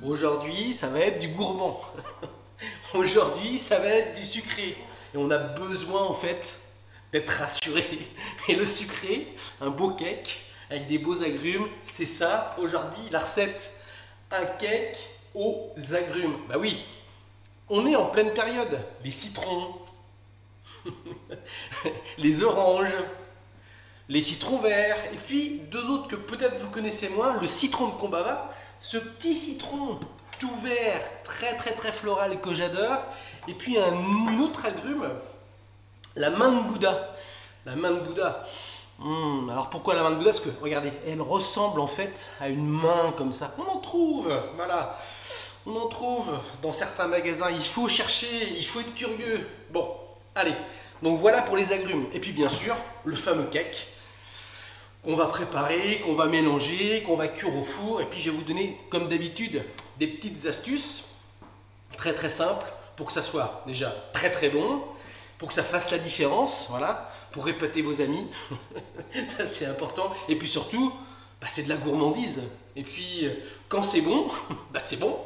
Aujourd'hui, ça va être du gourmand. Aujourd'hui, ça va être du sucré. Et on a besoin en fait d'être rassuré. Et le sucré, un beau cake avec des beaux agrumes, c'est ça aujourd'hui la recette. Un cake aux agrumes. Bah oui, on est en pleine période. Les citrons, les oranges, les citrons verts, et puis deux autres que peut-être vous connaissez moins, le citron de Combava, ce petit citron tout vert, très floral que j'adore, et puis une autre agrume, la main de Bouddha. La main de Bouddha. Alors pourquoi la main de Bouddha? Parce que regardez, elle ressemble en fait à une main comme ça. On en trouve, voilà. On en trouve dans certains magasins. Il faut chercher, il faut être curieux. Bon, allez. Donc voilà pour les agrumes. Et puis bien sûr, le fameux cake qu'on va préparer, qu'on va mélanger, qu'on va cuire au four. Et puis je vais vous donner, comme d'habitude, des petites astuces très simples pour que ça soit déjà très bon, pour que ça fasse la différence, voilà, pour épater vos amis. Ça c'est important. Et puis surtout, bah, c'est de la gourmandise. Et puis quand c'est bon, bah, c'est bon.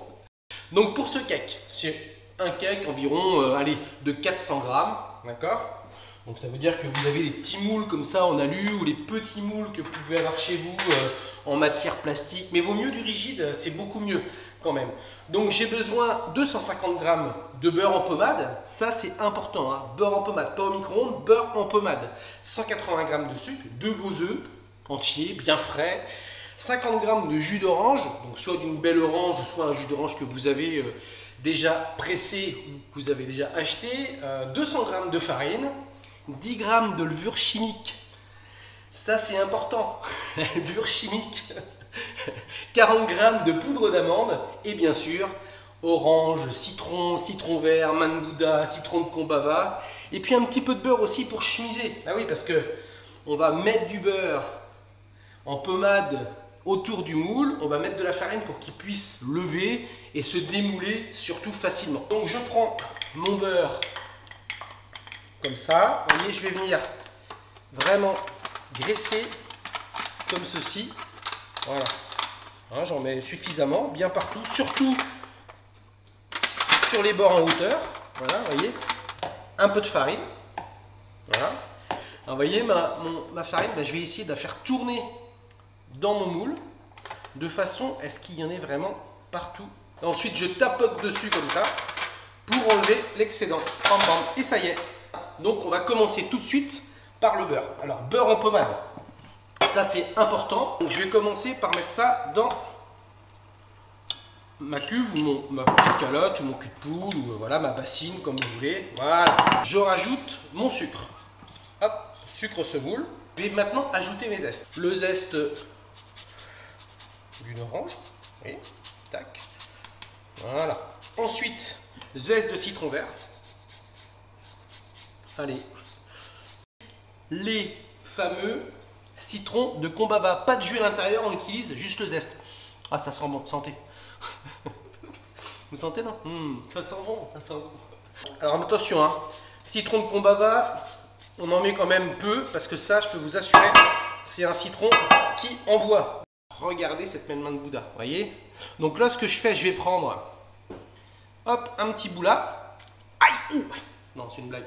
Donc pour ce cake, c'est un cake environ allez, de 400 grammes, d'accord? Donc ça veut dire que vous avez des petits moules comme ça en alu ou les petits moules que vous pouvez avoir chez vous en matière plastique. Mais vaut mieux du rigide, c'est beaucoup mieux quand même. Donc j'ai besoin de 150 g de beurre en pommade. Ça c'est important, hein. Beurre en pommade, pas au micro-ondes, beurre en pommade. 180 g de sucre, 2 beaux œufs entiers, bien frais. 50 g de jus d'orange, donc soit d'une belle orange, soit un jus d'orange que vous avez déjà pressé ou que vous avez déjà acheté. 200 g de farine. 10 g de levure chimique, ça c'est important, levure chimique, 40 g de poudre d'amande et bien sûr orange, citron, citron vert, main de Bouddha, citron de Combava et puis un petit peu de beurre aussi pour chemiser. Ah oui, parce que on va mettre du beurre en pommade autour du moule, on va mettre de la farine pour qu'il puisse lever et se démouler surtout facilement. Donc je prends mon beurre comme ça, vous voyez, je vais venir vraiment graisser comme ceci. Voilà, hein, j'en mets suffisamment, bien partout, surtout sur les bords en hauteur. Voilà, vous voyez, un peu de farine. Voilà, alors, vous voyez, ma farine, ben, je vais essayer de la faire tourner dans mon moule de façon à ce qu'il y en ait vraiment partout. Et ensuite, je tapote dessus comme ça pour enlever l'excédent. Et ça y est. Donc on va commencer tout de suite par le beurre. Alors beurre en pommade, ça c'est important. Donc, je vais commencer par mettre ça dans ma cuve ou ma petite calotte ou mon cul de poule ou voilà ma bassine comme vous voulez. Voilà. Je rajoute mon sucre. Hop, sucre semoule. Je vais maintenant ajouter mes zestes. Le zeste d'une orange. Oui, tac. Voilà. Ensuite, zeste de citron vert. Allez, les fameux citrons de Combava, pas de jus à l'intérieur, on utilise juste le zeste. Ah, ça sent bon, sentez. Vous sentez, non? Ça sent bon, ça sent bon. Alors attention, hein, citron de Combava, on en met quand même peu, parce que ça, je peux vous assurer, c'est un citron qui envoie. Regardez cette même main de Bouddha, vous voyez? Donc là, ce que je fais, je vais prendre, hop, un petit bout là. Aïe, ouh. Non, c'est une blague.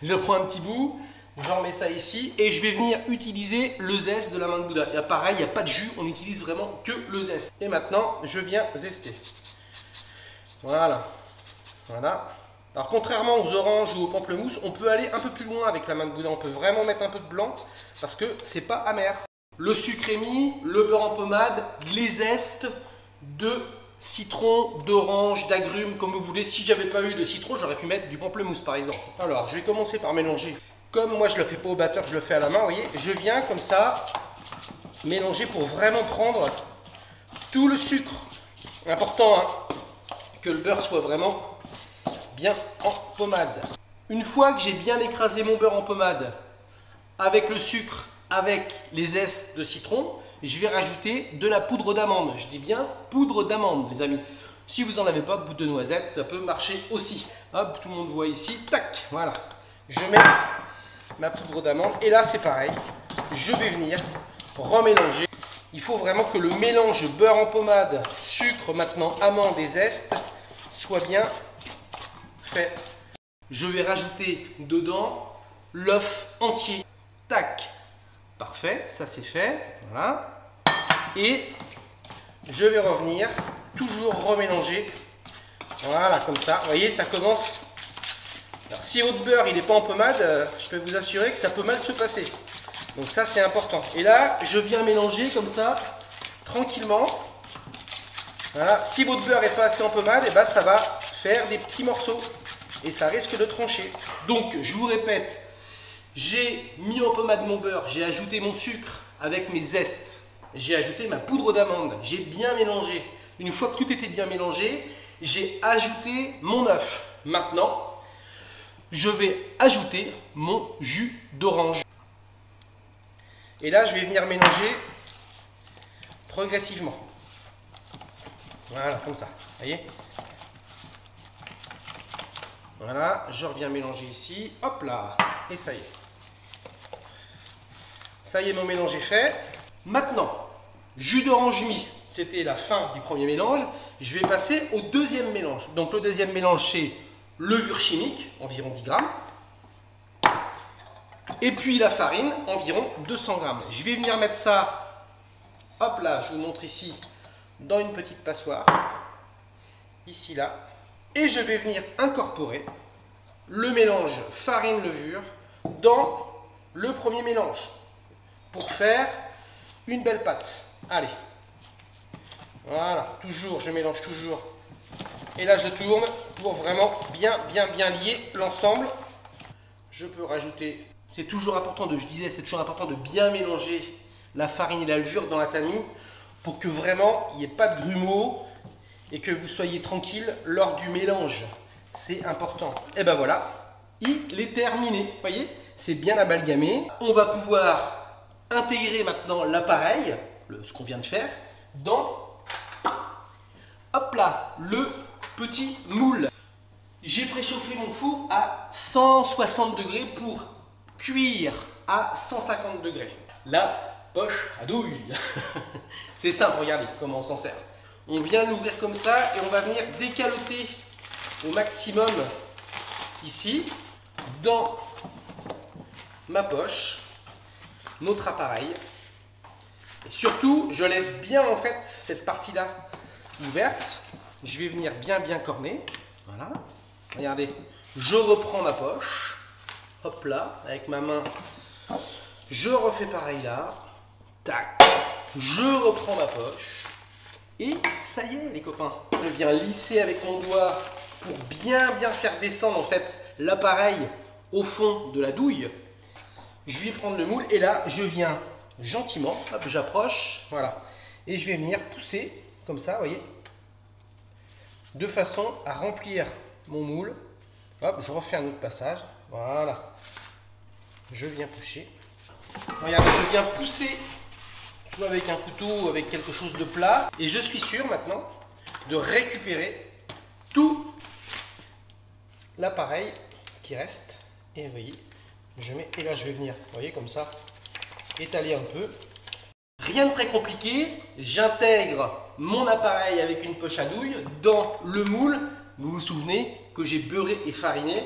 Je prends un petit bout, j'en mets ça ici et je vais venir utiliser le zeste de la main de Bouddha. Et pareil, il n'y a pas de jus, on n'utilise vraiment que le zeste. Et maintenant, je viens zester. Voilà. Voilà. Alors, contrairement aux oranges ou aux pamplemousses, on peut aller un peu plus loin avec la main de Bouddha. On peut vraiment mettre un peu de blanc parce que c'est pas amer. Le sucre est mis, le beurre en pommade, les zestes de citron, d'orange, d'agrumes, comme vous voulez. Si j'avais pas eu de citron, j'aurais pu mettre du pamplemousse par exemple. Alors, je vais commencer par mélanger. Comme moi, je le fais pas au batteur, je le fais à la main, vous voyez. Je viens comme ça mélanger pour vraiment prendre tout le sucre. Important, hein, que le beurre soit vraiment bien en pommade. Une fois que j'ai bien écrasé mon beurre en pommade avec le sucre, avec les zestes de citron, je vais rajouter de la poudre d'amande. Je dis bien poudre d'amande, les amis. Si vous n'en avez pas, poudre de noisette, ça peut marcher aussi. Hop, tout le monde voit ici. Tac, voilà. Je mets ma poudre d'amande. Et là, c'est pareil. Je vais venir remélanger. Il faut vraiment que le mélange beurre en pommade, sucre maintenant, amande et zeste soit bien fait. Je vais rajouter dedans l'œuf entier. Tac. Parfait, ça c'est fait. Voilà. Et je vais revenir, toujours remélanger. Voilà, comme ça. Vous voyez, ça commence. Alors, si votre beurre il n'est pas en pommade, je peux vous assurer que ça peut mal se passer. Donc ça c'est important. Et là, je viens mélanger comme ça, tranquillement. Voilà. Si votre beurre n'est pas assez en pommade, et ben, ça va faire des petits morceaux. Et ça risque de trancher. Donc, je vous répète, j'ai mis en pommade mon beurre, j'ai ajouté mon sucre avec mes zestes, j'ai ajouté ma poudre d'amande, j'ai bien mélangé. Une fois que tout était bien mélangé, j'ai ajouté mon œuf. Maintenant, je vais ajouter mon jus d'orange. Et là, je vais venir mélanger progressivement. Voilà, comme ça. Vous voyez? Voilà, je reviens mélanger ici. Hop là. Et ça y est. Ça y est, mon mélange est fait. Maintenant, jus d'orange mis. C'était la fin du premier mélange. Je vais passer au deuxième mélange. Donc, le deuxième mélange, c'est levure chimique, environ 10 grammes. Et puis la farine, environ 200 grammes. Je vais venir mettre ça, hop là, je vous montre ici, dans une petite passoire. Ici, là. Et je vais venir incorporer le mélange farine-levure dans le premier mélange pour faire une belle pâte. Allez. Voilà, toujours, je mélange toujours. Et là, je tourne pour vraiment bien lier l'ensemble. Je peux rajouter, c'est toujours important c'est toujours important de bien mélanger la farine et la levure dans la tamis pour que vraiment il n'y ait pas de grumeaux et que vous soyez tranquille lors du mélange. C'est important. Et ben voilà, il est terminé. Vous voyez, c'est bien amalgamé. On va pouvoir intégrer maintenant l'appareil, ce qu'on vient de faire, dans, hop là, le petit moule. J'ai préchauffé mon four à 160 degrés pour cuire à 150 degrés. La poche à douille. C'est simple, regardez comment on s'en sert. On vient l'ouvrir comme ça et on va venir décaloter au maximum ici, dans ma poche, notre appareil. Et surtout, je laisse bien en fait cette partie-là ouverte. Je vais venir bien corner. Voilà. Regardez, je reprends ma poche. Hop là, avec ma main. Je refais pareil là. Tac. Je reprends ma poche. Et ça y est les copains. Je viens lisser avec mon doigt pour bien faire descendre en fait l'appareil au fond de la douille. Je vais prendre le moule et là je viens gentiment, hop, j'approche, voilà. Et je vais venir pousser comme ça, vous voyez, de façon à remplir mon moule. Hop, je refais un autre passage, voilà. Je viens pousser. Regardez, je viens pousser, soit avec un couteau ou avec quelque chose de plat. Et je suis sûr maintenant de récupérer tout l'appareil qui reste. Et vous voyez, je mets, et là je vais venir, vous voyez, comme ça, étaler un peu. Rien de très compliqué, j'intègre mon appareil avec une poche à douille dans le moule. Vous vous souvenez que j'ai beurré et fariné.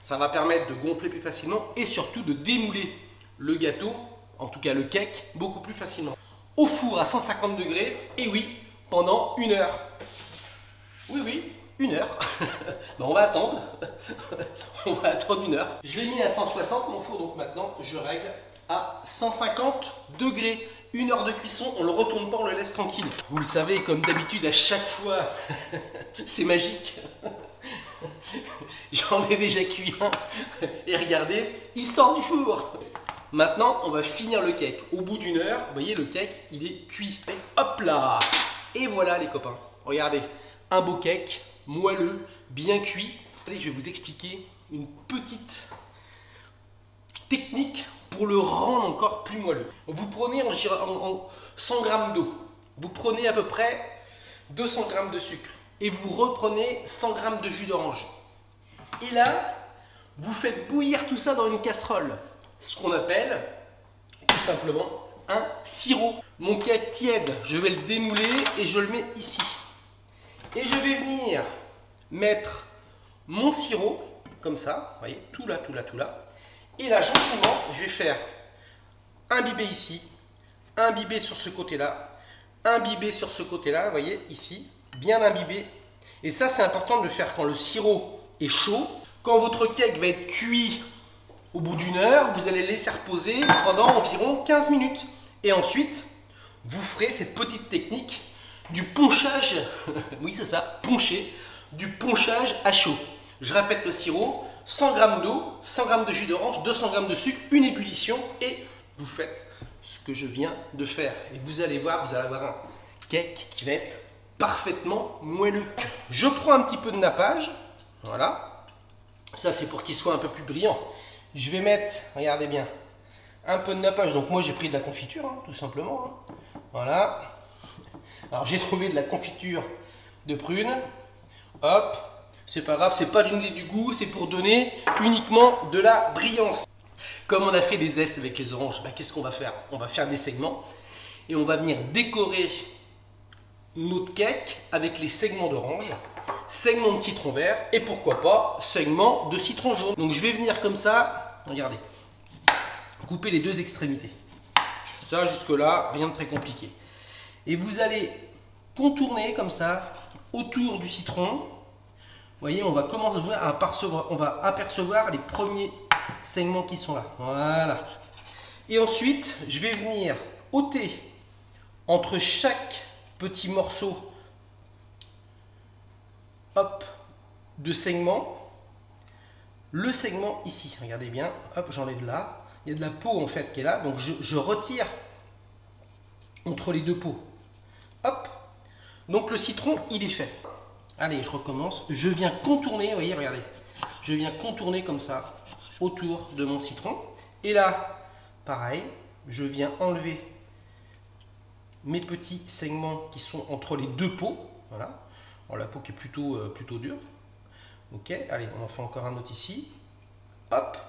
Ça va permettre de gonfler plus facilement et surtout de démouler le gâteau, en tout cas le cake, beaucoup plus facilement. Au four à 150 degrés, et oui, pendant 1 heure. Oui, 1 heure. Ben, on va attendre. On va attendre 1 heure. Je l'ai mis à 160 mon four, donc maintenant je règle à 150 degrés. 1 heure de cuisson, on ne le retourne pas, on le laisse tranquille. Vous le savez, comme d'habitude, à chaque fois, c'est magique. J'en ai déjà cuit un. Et regardez, il sort du four. Maintenant, on va finir le cake. Au bout d'1 heure, vous voyez, le cake, il est cuit. Et hop là! Et voilà les copains. Regardez, un beau cake, moelleux, bien cuit. Allez, je vais vous expliquer une petite technique pour le rendre encore plus moelleux. Vous prenez en 100 g d'eau. Vous prenez à peu près 200 g de sucre. Et vous reprenez 100 g de jus d'orange. Et là, vous faites bouillir tout ça dans une casserole. Ce qu'on appelle tout simplement un sirop. Mon cake tiède, je vais le démouler et je le mets ici. Et je vais venir mettre mon sirop, comme ça, vous voyez, tout là, tout là, tout là. Et là, gentiment, je vais faire imbiber ici, imbiber sur ce côté-là, imbiber sur ce côté-là, vous voyez, ici, bien imbiber. Et ça, c'est important de le faire quand le sirop est chaud. Quand votre cake va être cuit au bout d'une heure, vous allez le laisser reposer pendant environ 15 minutes. Et ensuite, vous ferez cette petite technique du ponchage, oui c'est ça, poncher, du ponchage à chaud. Je répète le sirop, 100 g d'eau, 100 g de jus d'orange, 200 g de sucre, une ébullition et vous faites ce que je viens de faire. Et vous allez voir, vous allez avoir un cake qui va être parfaitement moelleux. Je prends un petit peu de nappage, voilà. Ça c'est pour qu'il soit un peu plus brillant. Je vais mettre, regardez bien, un peu de nappage. Donc moi j'ai pris de la confiture, hein, tout simplement. Hein. Voilà. Alors j'ai trouvé de la confiture de prune. Hop. C'est pas grave, c'est pas donner du goût, c'est pour donner uniquement de la brillance. Comme on a fait des zestes avec les oranges, bah, qu'est-ce qu'on va faire? On va faire des segments et on va venir décorer notre cake avec les segments d'orange, segments de citron vert et pourquoi pas segments de citron jaune. Donc je vais venir comme ça, regardez, couper les deux extrémités. Ça jusque là, rien de très compliqué. Et vous allez contourner comme ça autour du citron. Vous voyez, on va commencer à apercevoir les premiers segments qui sont là. Voilà. Et ensuite, je vais venir ôter entre chaque petit morceau, hop, de segment, le segment ici. Regardez bien, hop, j'enlève là. Il y a de la peau en fait qui est là, donc je retire entre les deux peaux. Hop. Donc le citron, il est fait. Allez, je recommence. Je viens contourner, vous voyez, regardez. Je viens contourner comme ça autour de mon citron. Et là, pareil, je viens enlever mes petits segments qui sont entre les deux peaux. Voilà. Alors, la peau qui est plutôt dure. Ok, allez, on en fait encore un autre ici. Hop,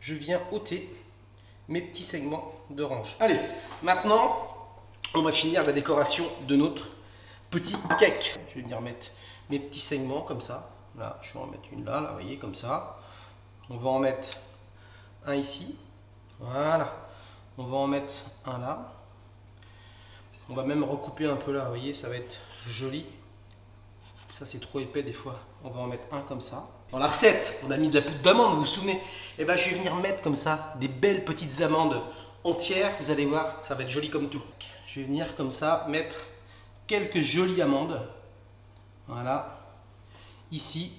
je viens ôter mes petits segments d'orange. Allez, maintenant, on va finir la décoration de notre petit cake. Je vais venir mettre mes petits segments comme ça. Là, je vais en mettre une là, vous voyez, comme ça. On va en mettre un ici. Voilà. On va en mettre un là. On va même recouper un peu là, vous voyez, ça va être joli. Ça, c'est trop épais des fois. On va en mettre un comme ça. Dans la recette, on a mis de la poudre d'amande, vous vous souvenez? Et ben, je vais venir mettre comme ça des belles petites amandes entières. Vous allez voir, ça va être joli comme tout. Je vais venir comme ça mettre quelques jolies amandes. Voilà, ici,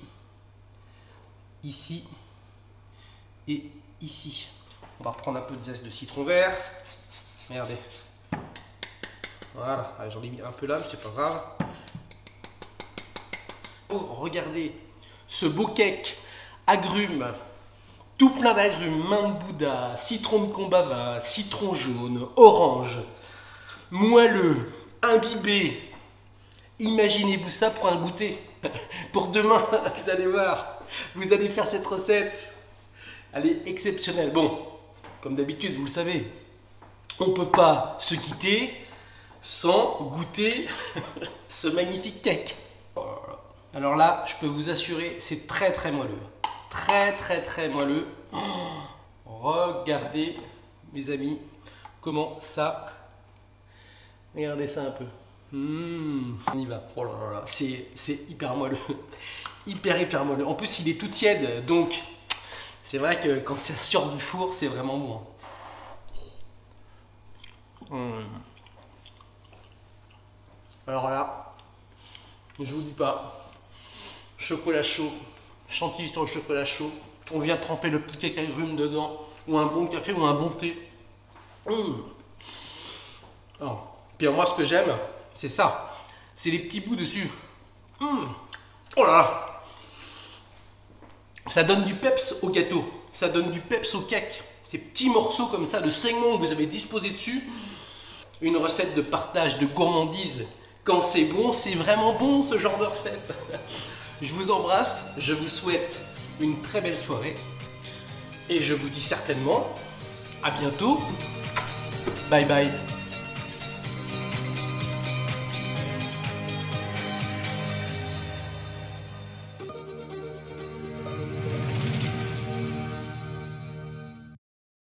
ici et ici. On va reprendre un peu de zeste de citron vert. Regardez. Voilà, j'en ai mis un peu là, mais c'est pas grave. Oh, regardez ce beau cake agrumes, tout plein d'agrumes, main de Bouddha, citron de Combava, citron jaune, orange, moelleux, imbibé. Imaginez-vous ça pour un goûter. Pour demain, vous allez voir, vous allez faire cette recette. Elle est exceptionnelle. Bon, comme d'habitude, vous le savez, on ne peut pas se quitter sans goûter ce magnifique cake. Alors là, je peux vous assurer, c'est très très moelleux. Très moelleux. Regardez, mes amis, comment ça... Regardez ça un peu. On y va. Oh là là, c'est hyper moelleux. Hyper moelleux. En plus, il est tout tiède, donc c'est vrai que quand ça sort du four, c'est vraiment bon. Alors là, je vous dis pas, chocolat chaud, chantilly sur le chocolat chaud. On vient tremper le petit cake agrumes dedans, ou un bon café, ou un bon thé. Alors, puis moi, ce que j'aime, c'est ça. C'est les petits bouts dessus. Oh là là. Ça donne du peps au gâteau. Ça donne du peps au cake. Ces petits morceaux comme ça, de segments que vous avez disposés dessus. Une recette de partage, de gourmandise. Quand c'est bon, c'est vraiment bon ce genre de recette. Je vous embrasse. Je vous souhaite une très belle soirée. Et je vous dis certainement à bientôt Bye bye.